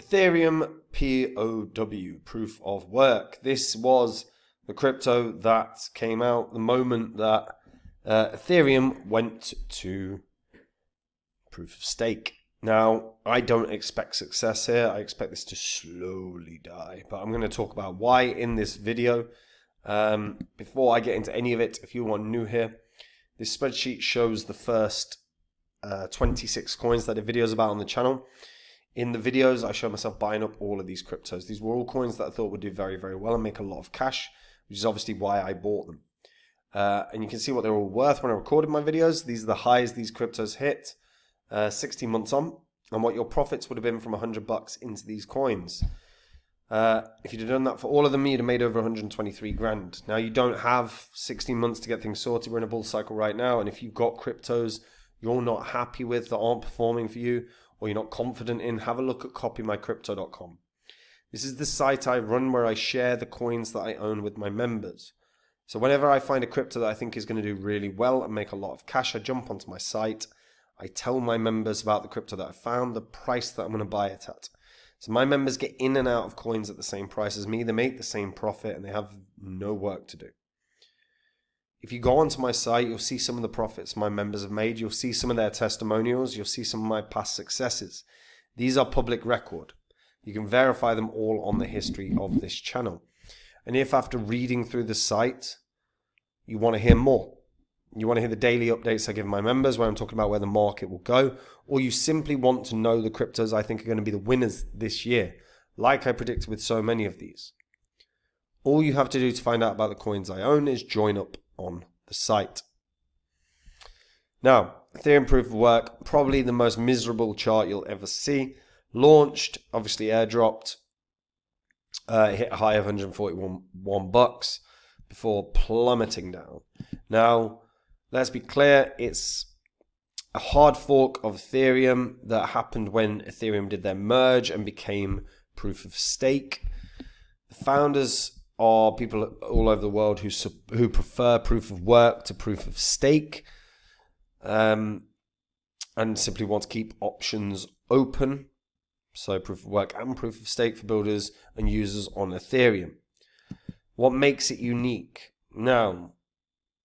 Ethereum PoW, proof of work. This was the crypto that came out the moment that Ethereum went to proof of stake. Now, I don't expect success here. I expect this to slowly die, but I'm going to talk about why in this video. Before I get into any of it, if you are new here, this spreadsheet shows the first 26 coins that I did videos about on the channel. In the videos, I showed myself buying up all of these cryptos. These were all coins that I thought would do very, very well and make a lot of cash, which is obviously why I bought them. And you can see what they're all worth when I recorded my videos. These are the highs these cryptos hit 16 months on, and what your profits would have been from $100 into these coins. If you'd have done that for all of them, you'd have made over 123 grand. Now, you don't have 16 months to get things sorted. We're in a bull cycle right now, and if you've got cryptos you're not happy with, that aren't performing for you, or you're not confident in, have a look at copymycrypto.com. This is the site I run where I share the coins that I own with my members. So whenever I find a crypto that I think is going to do really well and make a lot of cash, I jump onto my site. I tell my members about the crypto that I found, the price that I'm going to buy it at. So my members get in and out of coins at the same price as me. They make the same profit and they have no work to do. If you go onto my site, you'll see some of the profits my members have made. You'll see some of their testimonials. You'll see some of my past successes. These are public record. You can verify them all on the history of this channel. And if after reading through the site, you want to hear more, you want to hear the daily updates I give my members where I'm talking about where the market will go, or you simply want to know the cryptos I think are going to be the winners this year, like I predicted with so many of these, all you have to do to find out about the coins I own is join up on the site. Now, Ethereum proof of work, probably the most miserable chart you'll ever see. Launched, obviously airdropped, hit a high of $141 before plummeting down. Now, let's be clear, it's a hard fork of Ethereum that happened when Ethereum did their merge and became proof of stake. The founders are people all over the world who prefer proof of work to proof of stake, and simply want to keep options open. So proof of work and proof of stake for builders and users on Ethereum. What makes it unique? Now,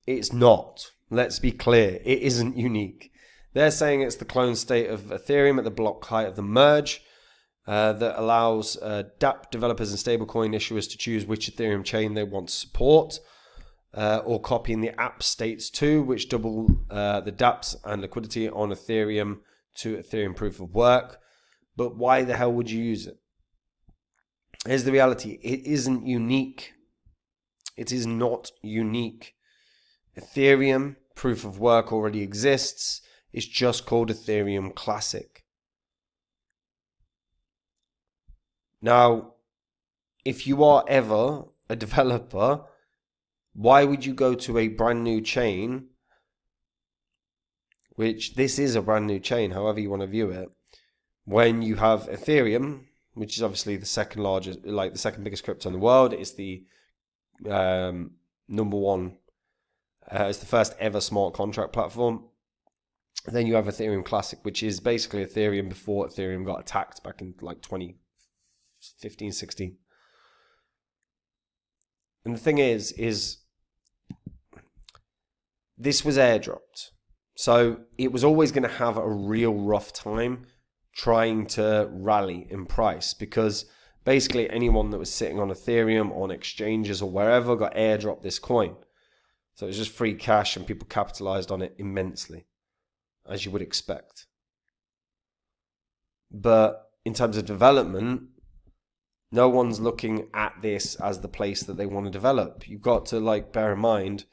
it's not. Let's be clear. It isn't unique. They're saying it's the clone state of Ethereum at the block height of the merge that allows dApp developers and stablecoin issuers to choose which Ethereum chain they want to support, or copying the app states too, which double the dApps and liquidity on Ethereum to Ethereum proof of work. But why the hell would you use it? Here's the reality. It isn't unique. It is not unique. Ethereum proof of work already exists. It's just called Ethereum Classic. Now, if you are ever a developer, why would you go to a brand new chain, which this is a brand new chain, however you want to view it, when you have Ethereum, which is obviously the second largest, like the second biggest crypto in the world? It's the number one. It's the first ever smart contract platform. Then you have Ethereum Classic, which is basically Ethereum before Ethereum got attacked back in like 2015, 16. And the thing is this was airdropped. So it was always going to have a real rough time trying to rally in price, because basically anyone that was sitting on Ethereum, on exchanges or wherever, got airdropped this coin. So it was just free cash and people capitalized on it immensely, as you would expect. But in terms of development, no one's looking at this as the place that they want to develop. You've got to bear in mind,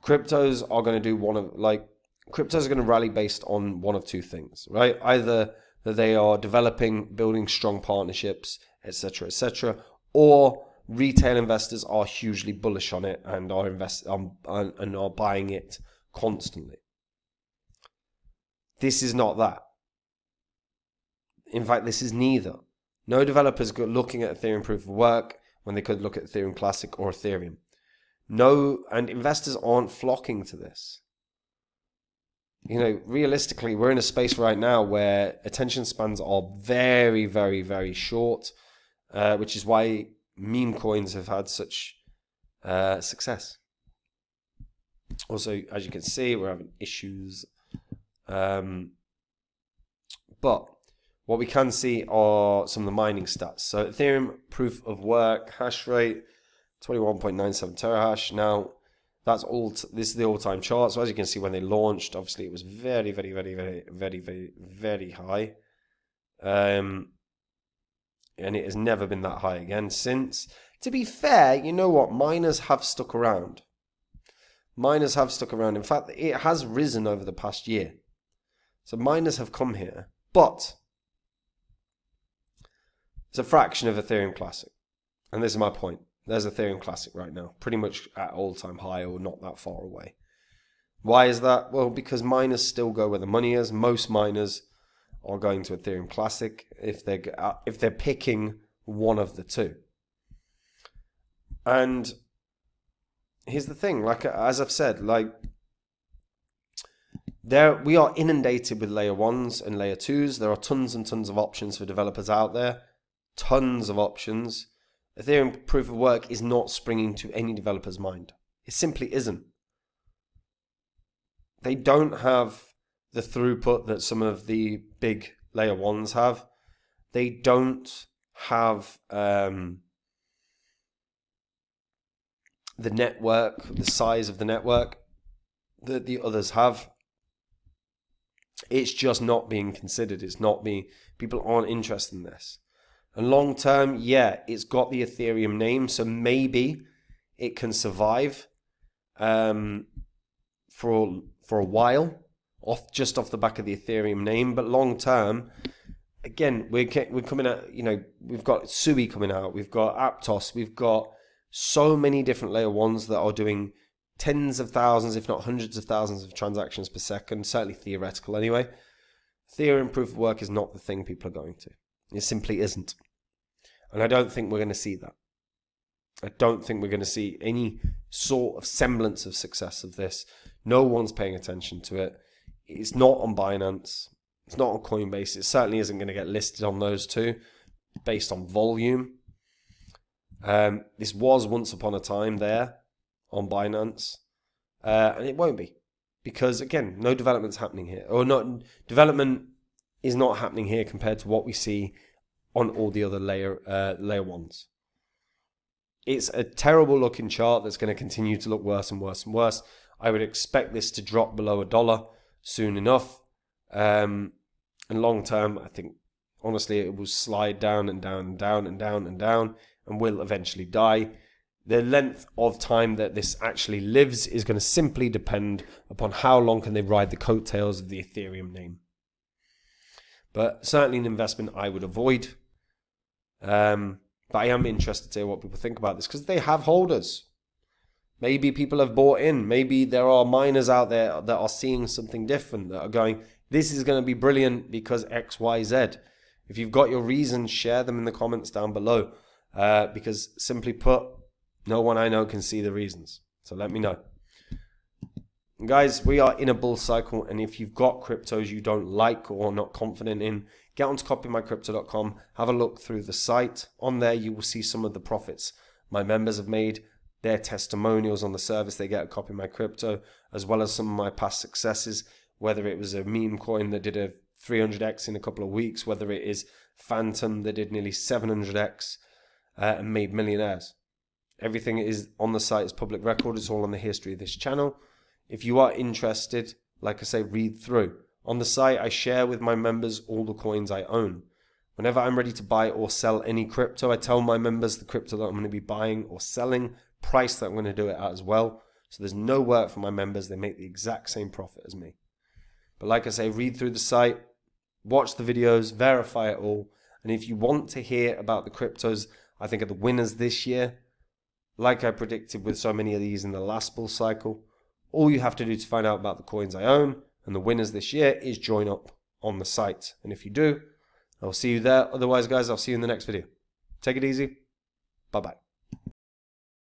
cryptos are going to do cryptos are going to rally based on one of two things, right? Either that they are developing, building strong partnerships, etc., or retail investors are hugely bullish on it and are buying it constantly. This is not that. In fact, this is neither. No developers are looking at Ethereum proof of work when they could look at Ethereum Classic or Ethereum. No, and investors aren't flocking to this. you know, realistically, we're in a space right now where attention spans are very, very, very short, which is why meme coins have had such success. Also, as you can see, we're having issues. But what we can see are some of the mining stats. So Ethereum proof of work hash rate, 21.97 terahash. Now, that's all. This is the all-time chart. So as you can see, when they launched, obviously it was very, very, very, very, very, very, very high. And it has never been that high again since. To be fair, you know what? Miners have stuck around. Miners have stuck around. In fact, it has risen over the past year. So miners have come here. But it's a fraction of Ethereum Classic. And this is my point. There's Ethereum Classic right now. Pretty much at all-time high or not that far away. Why is that? Well, because miners still go where the money is. Most miners are going to Ethereum Classic if they're picking one of the two. And here's the thing, like as I've said, like we are inundated with layer 1s and layer 2s. There are tons and tons of options for developers out there. Tons of options. Ethereum proof of work is not springing to any developer's mind. It simply isn't. They don't have the throughput that some of the big layer 1s have. They don't have the network, the size of the network that the others have. It's just not being considered. It's not being, people aren't interested in this. And long term, yeah, it's got the Ethereum name, so maybe it can survive for a while, just off the back of the Ethereum name. But long term, again, we're coming out. You know, we've got Sui coming out, we've got Aptos, we've got so many different layer 1s that are doing tens of thousands, if not hundreds of thousands of transactions per second, certainly theoretical anyway. Ethereum proof of work is not the thing people are going to. It simply isn't. And I don't think we're going to see that. I don't think we're going to see any sort of semblance of success of this. No one's paying attention to it. It's not on Binance. It's not on Coinbase. It certainly isn't going to get listed on those two based on volume. This was once upon a time there on Binance, and it won't be, because again, no development's happening here, or not. Development is not happening here compared to what we see on all the other layer 1s. It's a terrible looking chart that's going to continue to look worse and worse and worse. I would expect this to drop below $1 soon enough, and long term, I think honestly it will slide down and down and down and down and down, and will eventually die. The length of time that this actually lives is going to simply depend upon how long can they ride the coattails of the Ethereum name. But certainly an investment I would avoid. But I am interested to hear what people think about this, because they have holders. Maybe people have bought in. Maybe there are miners out there that are seeing something different, that are going, this is going to be brilliant because X, Y, Z. If you've got your reasons, share them in the comments down below. Because simply put, no one I know can see the reasons. So let me know. And guys, we are in a bull cycle, and if you've got cryptos you don't like or not confident in, get onto copymycrypto.com, have a look through the site. On there you will see some of the profits my members have made, their testimonials on the service they get at Copy My Crypto, as well as some of my past successes, whether it was a meme coin that did a 300x in a couple of weeks, whether it is Phantom that did nearly 700x and made millionaires. Everything is on the site as public record. It's all on the history of this channel. If you are interested, like I say, read through. On the site, I share with my members all the coins I own. Whenever I'm ready to buy or sell any crypto, I tell my members the crypto that I'm going to be buying or selling, price that I'm going to do it at as well. So there's no work for my members. They make the exact same profit as me. But like I say, read through the site, watch the videos, verify it all. And if you want to hear about the cryptos I think are the winners this year, like I predicted with so many of these in the last bull cycle, all you have to do to find out about the coins I own and the winners this year is join up on the site. And if you do, I'll see you there. Otherwise, guys, I'll see you in the next video. Take it easy. Bye-bye.